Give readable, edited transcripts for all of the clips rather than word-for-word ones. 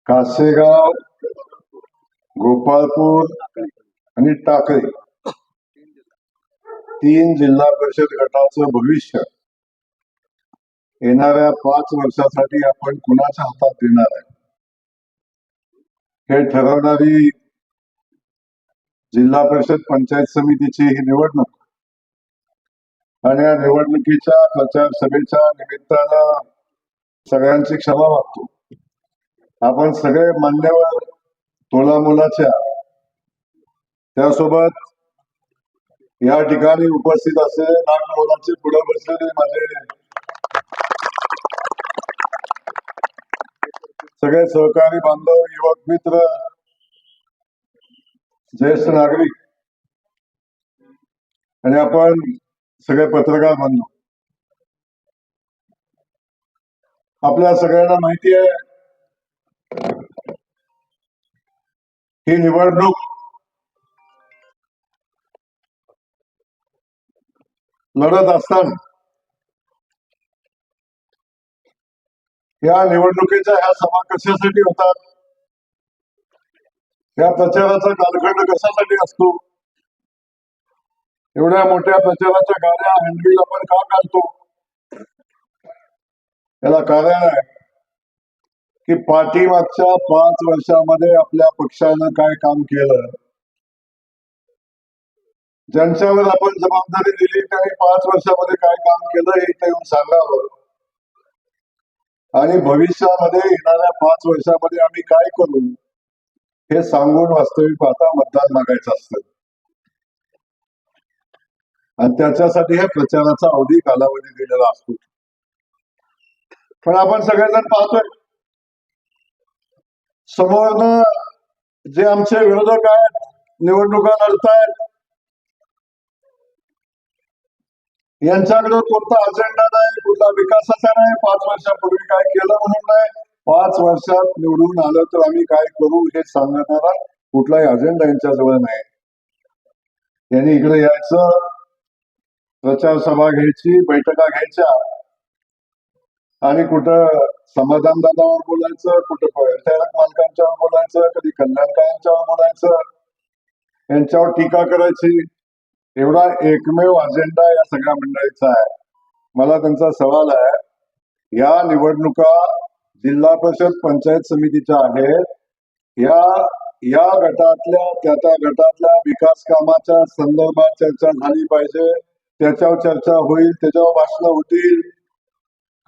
कासेगाव, गोपाळपूर आणि टाकळी 3 जिल्हा परिषद गटाचं भविष्य येणाऱ्या 5 वर्षासाठी आपण कुणाच्या हातात देणार आहे हे ठरवणारी जिल्हा परिषद पंचायत समितीची ही निवडणूक. आणि या निवडणुकीच्या प्रचार सभेच्या निमित्तानं सगळ्यांची क्षमा मागतो. आपण सगळे मान्यवर तोलामोलाच्या, त्यासोबत या ठिकाणी उपस्थित असलेले नागमोलाचे पुढे बसलेले माझे सगळे सहकारी बांधव, युवक मित्र, ज्येष्ठ नागरिक आणि आपण सगळे पत्रकार बांधव, आपल्या सगळ्यांना माहिती आहे ही निवडणूक लढत असताना या निवडणुकीच्या ह्या सभा कशासाठी होतात, या प्रचाराचा कालखंड कशासाठी असतो, एवढ्या मोठ्या प्रचाराच्या गाड्या हँडबिल आपण का काढतो, याला कारण आहे की पाठीमागच्या 5 वर्षामध्ये आपल्या पक्षानं काय काम केलं, ज्यांच्यावर आपण जबाबदारी दिली त्यांनी 5 वर्षामध्ये काय काम केलं हे इथे येऊन सांगावं. आणि भविष्यामध्ये येणाऱ्या 5 वर्षामध्ये आम्ही काय करू हे सांगून वास्तविक पाहता मतदान मागायचं असतं. आणि त्याच्यासाठी हे प्रचाराचा अवधी कालावधी दिलेला असतो. पण आपण सगळेजण पाहतोय समोरनं जे आमचे विरोधक आहेत, निवडणुका लढतायत, यांच्याकडे कोणता अजेंडा नाही, कुठला विकासाचा नाही, 5 वर्षापूर्वी काय केलं म्हणून नाही, 5 वर्षात निवडून आलं तर आम्ही काय करू हे सांगणारा कुठलाही अजेंडा यांच्याजवळ नाही. यांनी इकडे यायचं, प्रचार सभा घ्यायची, बैठका घ्यायच्या आणि कुठं समाधान दादावर बोलायचं, कुठं ठळक मालकांच्यावर बोलायचं, कधी कल्याणकारांच्यावर बोलायचं, यांच्यावर टीका करायची. एवढा एकमेव अजेंडा या सगळ्या मंडळीचा आहे. मला त्यांचा सवाल आहे, या निवडणुका जिल्हा परिषद पंचायत समितीच्या आहेत, या गटातल्या त्या गटातल्या विकास कामाच्या संदर्भात चर्चा झाली पाहिजे, त्याच्यावर चर्चा होईल, त्याच्यावर भाषणं होतील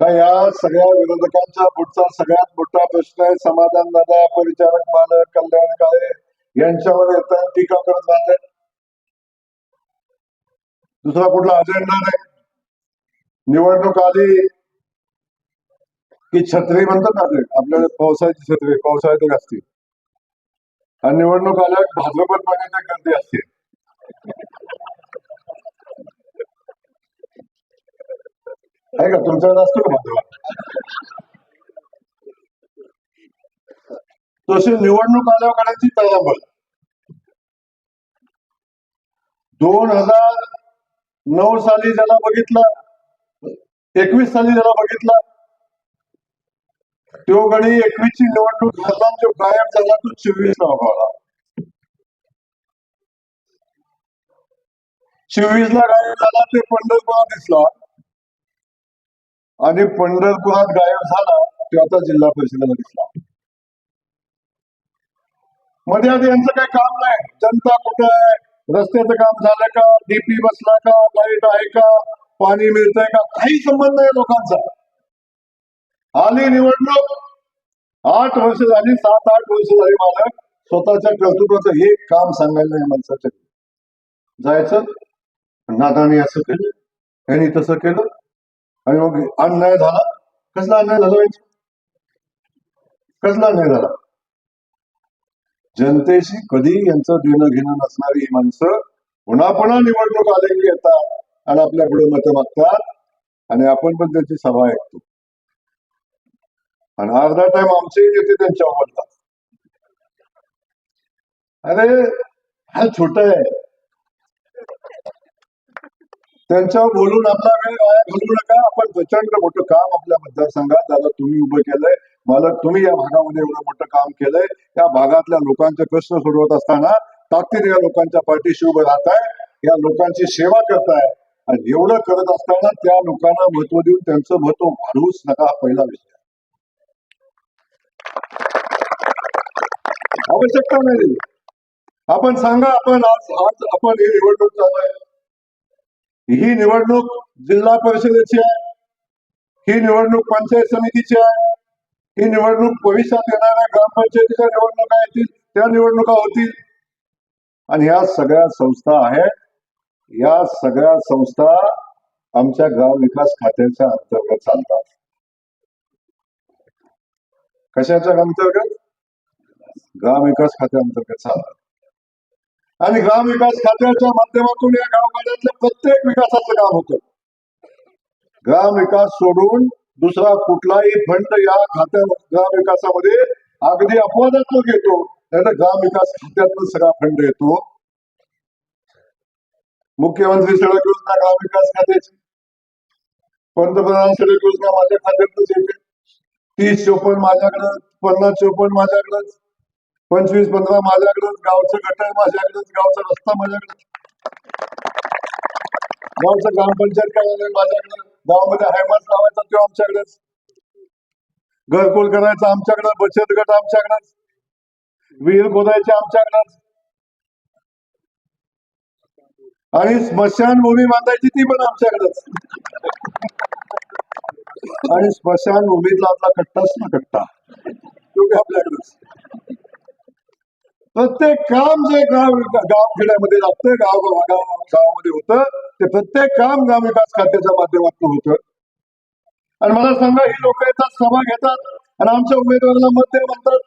का या सगळ्या विरोधकांचा पुढचा सगळ्यात मोठा प्रश्न आहे समाधान दादा, परिचारक मालक, कल्याणकारे यांच्यावर येतात टीका करत राहतात. दुसरा कुठला अजेंडा नाही. निवडणूक आली की छत्री म्हणतात आपल्याला, पावसाळ्याची छत्री पावसाळ्यात असते, आणि निवडणूक आल्या भाजपत मध्ये गर्दी असते. आहे का तुमच्याकडे असतो का भाजपा? तशी निवडणूक आल्यावर करायची तयार. 2009 साली ज्याला बघितलं, 21 साली ज्याला बघितलं, तो गडी 21 ची निवडणूक झाला, जो गायब झाला तो 24 ला उभावला. 24 ला गायब झाला, ते पंढरपुरात दिसला, आणि पंढरपुरात गायब झाला तो आता जिल्हा परिषदेला दिसला. मध्ये आधी यांचं काही काम नाही. जनता कुठं आहे, रस्त्याचं काम झालं का, डीपी बसला का, लाईट आहे का, पाणी मिळतंय का, काही संबंध नाही लोकांचा. आली निवडणूक, 8 वर्ष झाली, 7-8 वर्ष झाली, मालक स्वतःच्या कर्तृत्वाचं हे काम सांगायला नाही माणसाचं. जायचं, नादाने असं केलं, यांनी तसं केलं, आणि मग अन्याय झाला. कसला अन्याय झाला, कसला अन्याय झाला? जनतेशी कधी यांचं देणं घेणं नसणारी ही माणसं पुन्हा पुन्हा निवडणूक आले की येतात आणि आपल्या पुढे मतं मागतात, आणि आपण पण त्यांची सभा ऐकतो, आणि अर्धा टाइम आमचे नेते त्यांच्यावर बोलतात. अरे हा छोट आहे, त्यांच्यावर बोलून आपला वेळ वाया घालवू नका. आपण प्रचंड मोठं काम आपल्या मतदारसंघात दादा तुम्ही उभं केलंय, मालक तुम्ही या भागामध्ये एवढं मोठं काम केलंय, त्या भागातल्या लोकांचे प्रश्न सोडवत असताना ताकदीने या लोकांच्या पाठीशी उभं राहताय, या लोकांची सेवा करताय. आणि एवढं करत असताना त्या लोकांना महत्व देऊन त्यांचं महत्व वाढवूच नका, हा पहिला विषय. आवश्यकता नाही. आपण सांगा, आपण आज आज आपण ही निवडणूक चालू आहे, ही निवडणूक जिल्हा परिषदेची आहे, ही निवडणूक पंचायत समितीची आहे, ही निवडणूक भविष्यात येणाऱ्या ग्रामपंचायतीच्या निवडणुका येतील, त्या निवडणुका होतील. आणि ह्या सगळ्या संस्था आहेत, या सगळ्या संस्था आमच्या ग्राम विकास खात्याच्या अंतर्गत चालतात. कशाच्या अंतर्गत? ग्राम विकास खात्याअंतर्गत चालतात. आणि ग्राम विकास खात्याच्या माध्यमातून या गावगाड्यातल्या प्रत्येक विकासाचं काम होतं. ग्राम विकास सोडून दुसरा कुठलाही फंड या खात्या ग्राम विकासामध्ये अगदी अपवादात्मक येतो, त्याला ग्राम विकास खात्यातून सगळा फंड येतो. मुख्यमंत्री सडक योजना ग्राम विकास खात्याची, पंतप्रधान सडक योजना माझ्या खात्यातूनच येते. 30-54 माझ्याकडं, 50-54 माझ्याकडंच, 25-15 माझ्याकडंच, गावचं गटर माझ्याकडंच, गावचा रस्ता माझ्याकडे, गावचं ग्रामपंचायत कार्यालय माझ्याकडे, गावामध्ये हायमास लावायचा तो आमच्याकडेच, घरकुल करायचं आमच्याकडे, बचत गट आमच्याकडेच, विहीर खोदायचे आमच्याकडेच, आणि स्मशानभूमी बांधायची ती पण आमच्याकडेच. आणि स्मशानभूमीतला आपला कट्टाच ना कट्टा तो आपल्याकडेच. प्रत्येक काम जे गावखेड्यामध्ये लागतं, गावामध्ये होतं, ते प्रत्येक काम ग्राम विकास खात्याच्या माध्यमातून होतं. आणि मला सांगा, ही लोक येतात, सभा घेतात आणि आमच्या उमेदवाराला मत दे म्हणतात.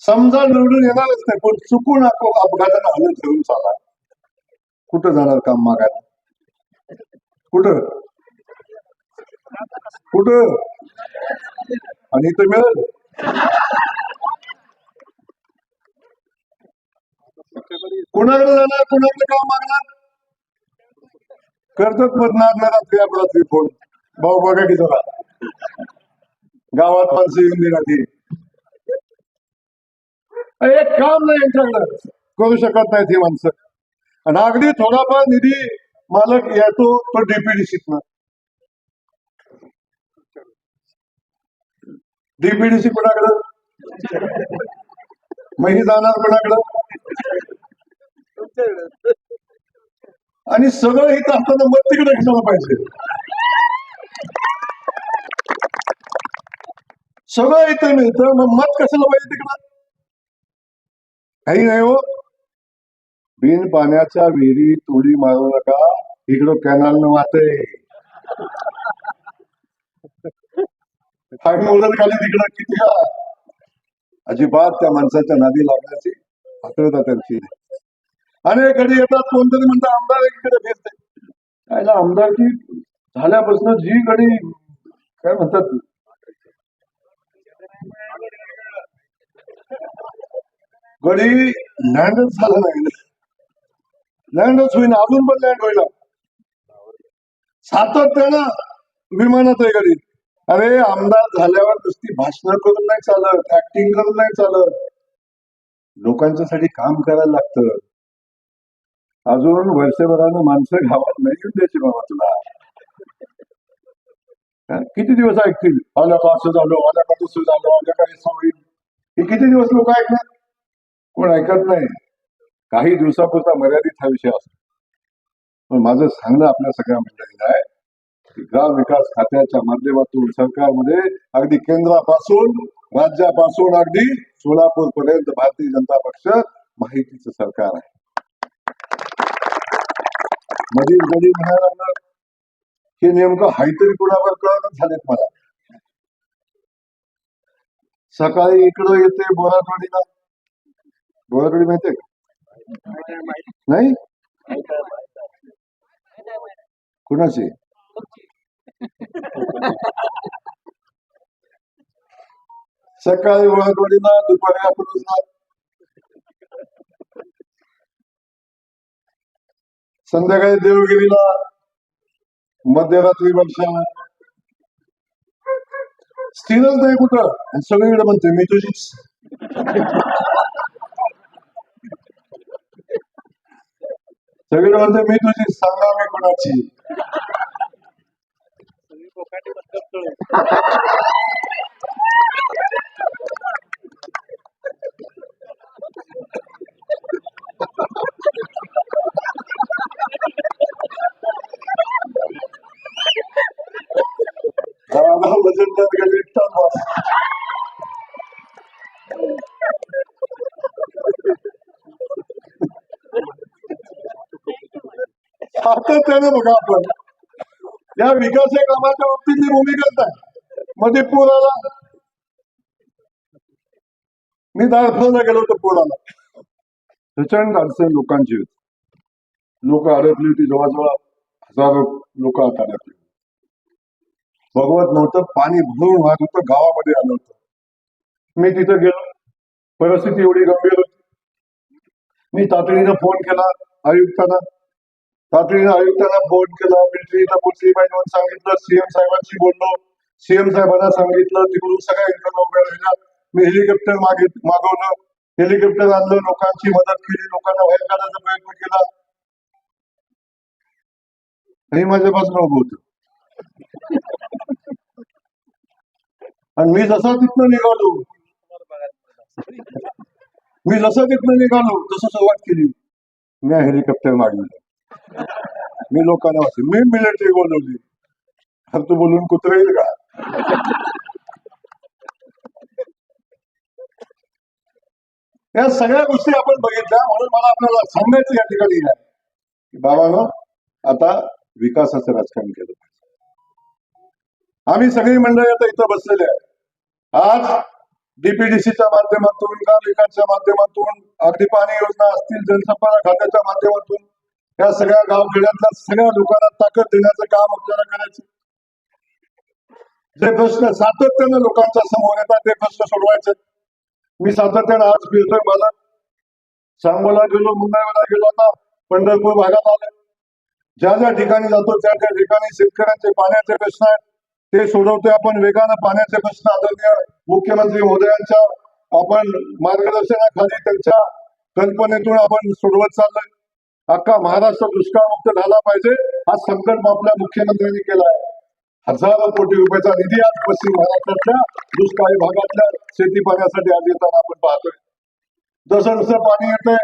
समजा निवडून येणारच नाही, पण चुकून अपघातानं आलं ठेवून चाला, कुठं जाणार काम मागायला? कुठं कुठं आणि इथं मिळेल? कुणाकडे जाणार, कुणाकडे काम मागणार? करतात रात्री फोन, भाऊ बघा की जरा गावात माणसं येऊन देणार. एक काम नाही यांच्याकडे, करू शकत नाहीत ही माणसं. आणि अगदी थोडाफार निधी मालक येतो तो डीपीडीसीतनं. डीपीडीसी कोणाकडं? मग ही जाणार कोणाकडं? आणि सगळं इथं असताना मत तिकडे कशाला पाहिजे? सगळं इथं मिळतं, मग मत कशाला पाहिजे तिकडं? काही नाही हो. बिन पाण्याच्या विहिरीत उडी मारू नका, इकडं कॅनल वाहते. खाली तिकडं किती अजिबात त्या माणसाच्या नादी लागण्याची पात्रता त्यांची. अनेक घडी येतात, कोणतरी म्हणतात आमदार एकीकडे फिरते. कायला आमदारकी झाल्यापासून जी घडी काय म्हणतात, गडी लँडच झालं नाही, लँडच होईना, अजून पण लँड होईना. सातत्यानं विमानात आहे गडी. अरे आमदार झाल्यावर नुसती भाषण करून नाही चालत, ऍक्टिंग करून नाही चालत, लोकांच्यासाठी काम करायला लागतं. अजून वर्षभरानं माणसं गावात नाही येऊन द्यायची बाबा तुला. किती दिवस ऐकतील? आल्या का असं झालं, आल्या का तसं झालं, आल्या का असं होईल, हे किती दिवस लोक ऐकणार? कोण ऐकत नाही. काही दिवसापुरता मर्यादित हा विषय असतो. पण माझं सांगणं आपल्या सगळ्या मंडळीला आहे की ग्राम विकास खात्याच्या माध्यमातून सरकारमध्ये अगदी केंद्रापासून राज्यापासून अगदी सोलापूर पर्यंत भारतीय जनता पक्ष माहितीचं सरकार आहे. मधील गडी म्हणायला लागणार हे नेमकं हायतरी कुणावर कळणच झालेत मला. सकाळी इकडं येते बोराटवाडीला, बोराटवाडी माहितीये का? नाही कुणाची? सकाळी बोराटवाडीला, दुपारी अकलूजला, संध्याकाळी देवगिरीला, मध्यरात्री वर्षा, स्थिरच नाही कुठं, आणि सगळीकडे म्हणते मी तुझीच. सगळीकडे म्हणते मी तुझीच, सांगा मी कोणाची. वजनदार गेले सातत्याने बघा आपण या विकास कामाच्या बाबतीतली भूमिका काय. मध्ये पूर आला, मी दाखवला गेलो होतो पुराला, प्रचंड अडचण लोकांची होती. लोक अडकली होती, जवळजवळ हजारो लोक आता अडकली. बघवत नव्हतं, पाणी भरून वाहत होतं, गावामध्ये आलं होतं. मी तिथं गेलो, परिस्थिती एवढी गंभीर होती. मी तातडीनं फोन केला आयुक्तांना, फोन केला, मिलिटरीला पोचली पाहिजे म्हणून सांगितलं. सीएम साहेबांशी बोललो, सीएम साहेबांना सांगितलं, तिकडून सगळ्या यंत्रणा उभ्या राहिल्या. मी हेलिकॉप्टर मागवलं, हेलिकॉप्टर आणलं, लोकांची मदत केली, लोकांना बाहेर काढायचा प्रयत्न केला. हे माझ्यापासून उभं होतं. आणि मी जसं तिथनं निघालो तसं सुरुवात केली. मी हेलिकॉप्टर मागवलं, मी लोकांना मी मिलिटरी बोलवली. तू बोलून कुत्र येईल का. या सगळ्या गोष्टी आपण बघितल्या. म्हणून मला आपल्याला सांगायचं या ठिकाणी आहे की बाबांनो, आता विकासाचं राजकारण केलं पाहिजे. आम्ही सगळी मंडळी आता इथं बसलेले आहे. आज डीपीडीसीच्या माध्यमातून, ग्राम विकासच्या माध्यमातून, अगदी पाणी योजना असतील, जनसंपर्क खात्याच्या माध्यमातून या सगळ्या गावखेड्यातल्या सगळ्या लोकांना ताकद देण्याचं काम आपल्याला करायचं. जे प्रश्न सातत्यानं लोकांच्या समोर येतात ते प्रश्न सोडवायचे. मी सातत्यानं आज फिरतोय, मला सांगोला गेलो, मुंबईला गेलो, आता पंढरपूर भागात आले. ज्या ज्या ठिकाणी जातो त्या त्या ठिकाणी शेतकऱ्यांचे पाण्याचे प्रश्न आहेत ते सोडवतोय आपण वेगानं. पाण्याचे प्रश्न आदरणीय मुख्यमंत्री महोदयांच्या आपण मार्गदर्शनाखाली, त्यांच्या कल्पनेतून आपण सोडवत चाललोय. अख्खा महाराष्ट्र दुष्काळमुक्त झाला पाहिजे हा संकल्प आपल्या मुख्यमंत्र्यांनी केला आहे. हजारो कोटी रुपयाचा निधी आज पश्चिम महाराष्ट्रातल्या दुष्काळी भागातल्या शेती पाण्यासाठी आज येताना आपण पाहतोय. जसं जसं पाणी येतंय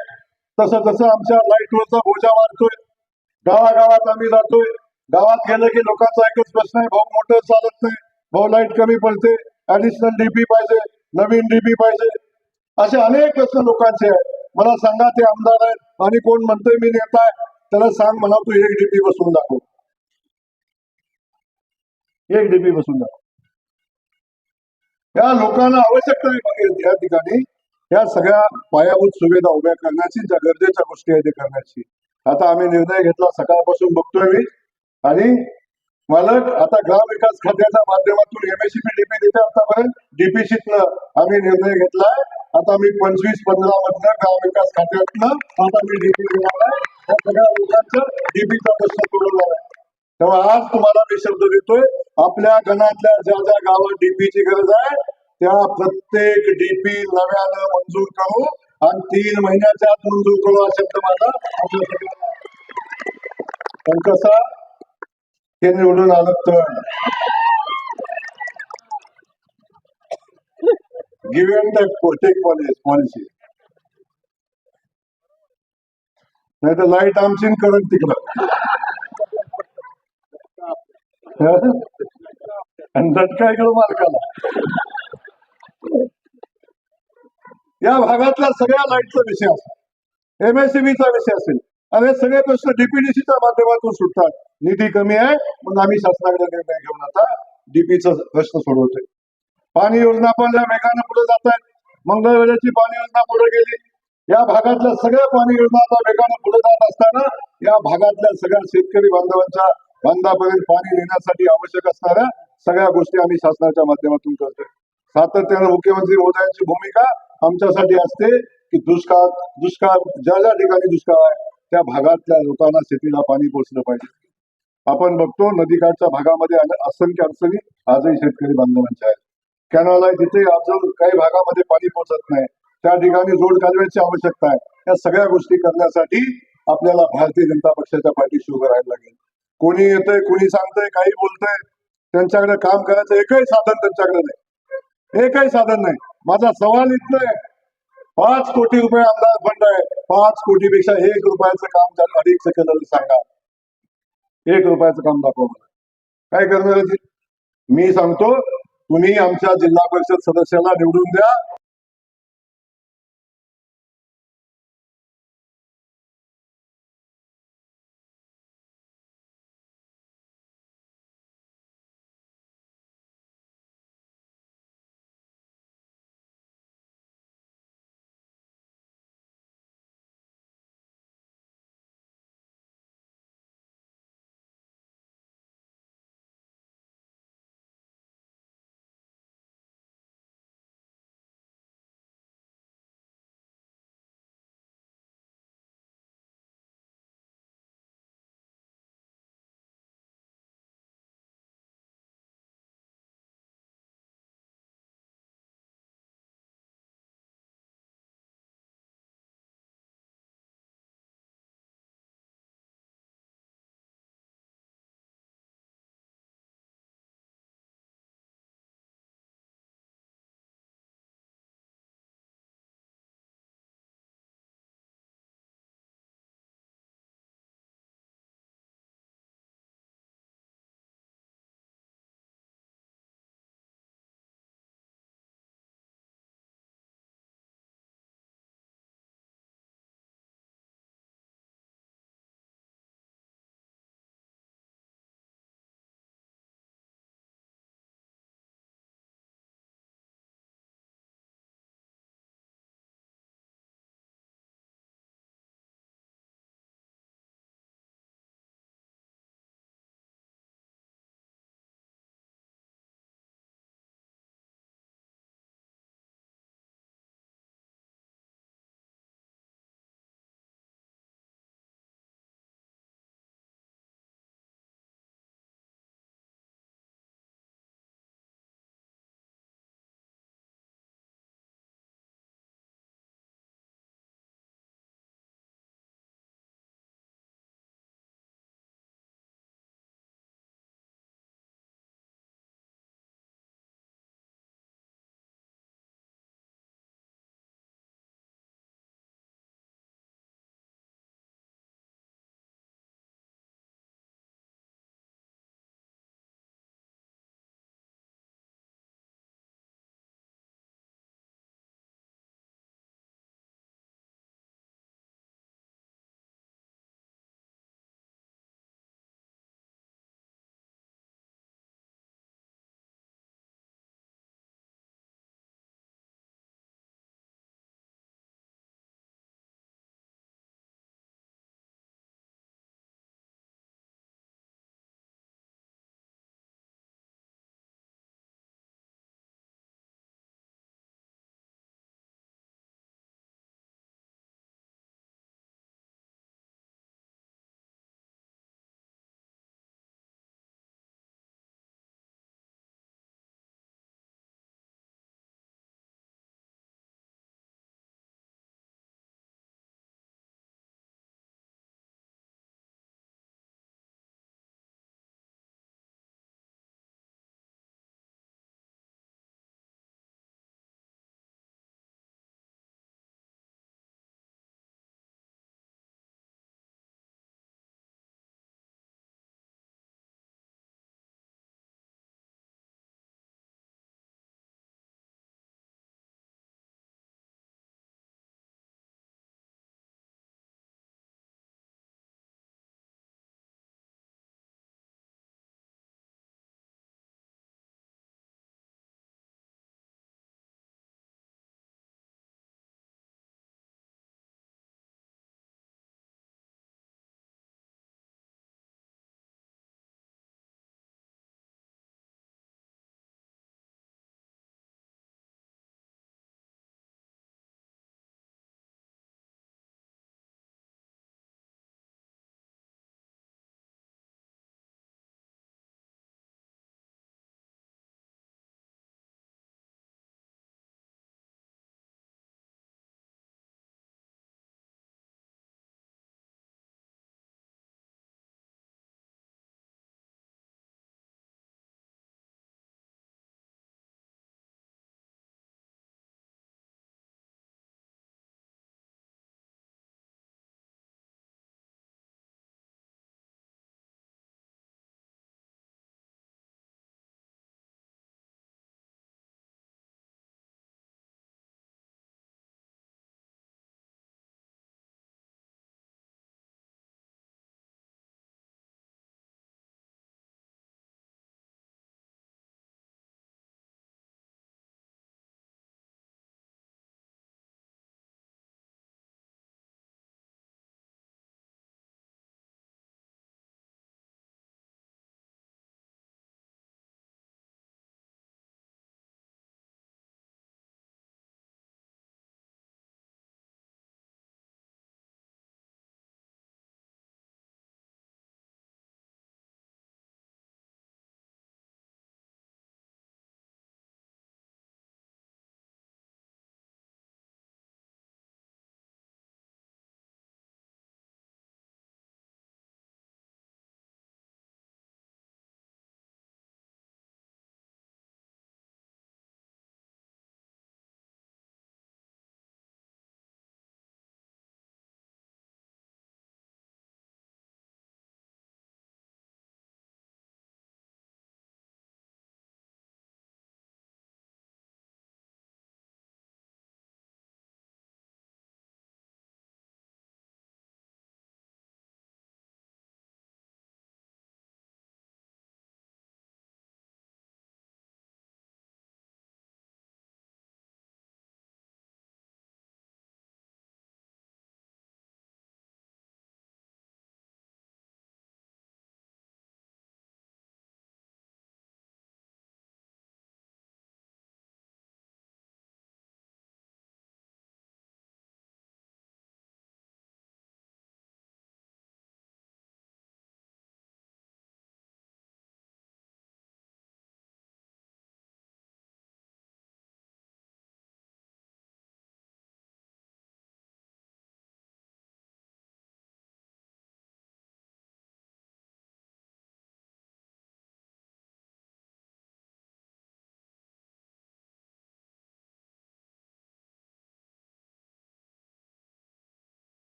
तसं तसं आमच्या लाईटवरचा बोजा वाढतोय. गावागावात आम्ही जातोय, गावात गेलं की लोकांचा एकच प्रश्न आहे, भाऊ मोटर चालत नाही, भाऊ लाईट कमी पडते, ऍडिशनल डीपी पाहिजे, नवीन डीपी पाहिजे. असे अनेक प्रश्न लोकांचे आहेत. मला सांगा, ते आमदार आहेत आणि कोण म्हणतोय मी नेता आहे, त्याला सांग म्हणा तू एक डीपी बसून दाखव, एक डीपी बसून दाखव. या लोकांना आवश्यकता आहे या ठिकाणी या सगळ्या पायाभूत सुविधा उभ्या करण्याची, ज्या गरजेच्या गोष्टी आहेत ते करण्याची. आता आम्ही निर्णय घेतला, सकाळपासून बघतोय मी, आणि मालक आता ग्राम विकास खात्याच्या माध्यमातून एमएससीपी डीपी देते. आतापर्यंत डीपीसीतनं आम्ही निर्णय घेतलाय. आता मी 25-15 मधनं ग्राम विकास खात्यातनं आता मी डीपी देणार आहे. या सगळ्या लोकांचं डीपीचा प्रश्न सोडवणार आहे. तेव्हा आज तुम्हाला मी शब्द देतोय, आपल्या गणातल्या ज्या ज्या गावात डीपीची गरज आहे त्या प्रत्येक डीपी नव्यानं मंजूर करू आणि 3 महिन्याच्या आत मंजूर करू हा शब्द माझा आपल्या सगळ्यांना. पण कसा हे निवडून आलं तर गिव्ह अँड टेक पॉलिसी, नाही तर लाईट आमची करंट तिकडं आणि झटका इकडं मालकाला. या भागातल्या सगळ्या लाईटचा विषय असेल, एमएससीबीचा विषय असेल, आणि हे सगळे प्रश्न डीपीडीसीच्या माध्यमातून सुटतात. निधी कमी आहे म्हणून आम्ही शासनाकडे निर्णय घेऊन आता डीपीचा प्रश्न सोडवतोय. पाणी योजना पण या वेगानं पुढे जात आहेत. मंगळवेढ्याची पाणी योजना पुढे गेली. या भागातल्या सगळ्या पाणी योजना आता वेगानं पुढे जात असताना या भागातल्या सगळ्या शेतकरी बांधवांच्या बांधापर्यंत पाणी देण्यासाठी आवश्यक असणाऱ्या सगळ्या गोष्टी आम्ही शासनाच्या माध्यमातून करतोय. सातत्यानं मुख्यमंत्री महोदयांची भूमिका आमच्यासाठी असते की दुष्काळ ज्या ज्या ठिकाणी दुष्काळ आहे त्या भागातल्या लोकांना शेतीला पाणी पोचलं पाहिजे. आपण बघतो नदीकाठच्या भागामध्ये असंख्य अडचणी आजही शेतकरी बांधवांच्या आहेत. कॅनॉल आहे तिथे अजून काही भागामध्ये पाणी पोहोचत नाही, त्या ठिकाणी जोड कालव्याची आवश्यकता आहे. या सगळ्या गोष्टी करण्यासाठी आपल्याला भारतीय जनता पक्षाच्या पाठीशी उभं राहायला लागेल. कोणी येतंय, कोणी सांगतंय, काही बोलतंय, त्यांच्याकडे काम करायचं एकही साधन त्यांच्याकडे नाही, एकही साधन नाही. माझा सवाल इथला आहे, 5 कोटी रुपये आमदार फंड आहे, 5 कोटीपेक्षा 1 रुपयाचं काम जर अधिकचं केलं तर सांगा, 1 रुपयाचं काम दाखवा मला. काय करणार आहे? मी सांगतो, तुम्ही आमच्या जिल्हा परिषद सदस्याला निवडून द्या,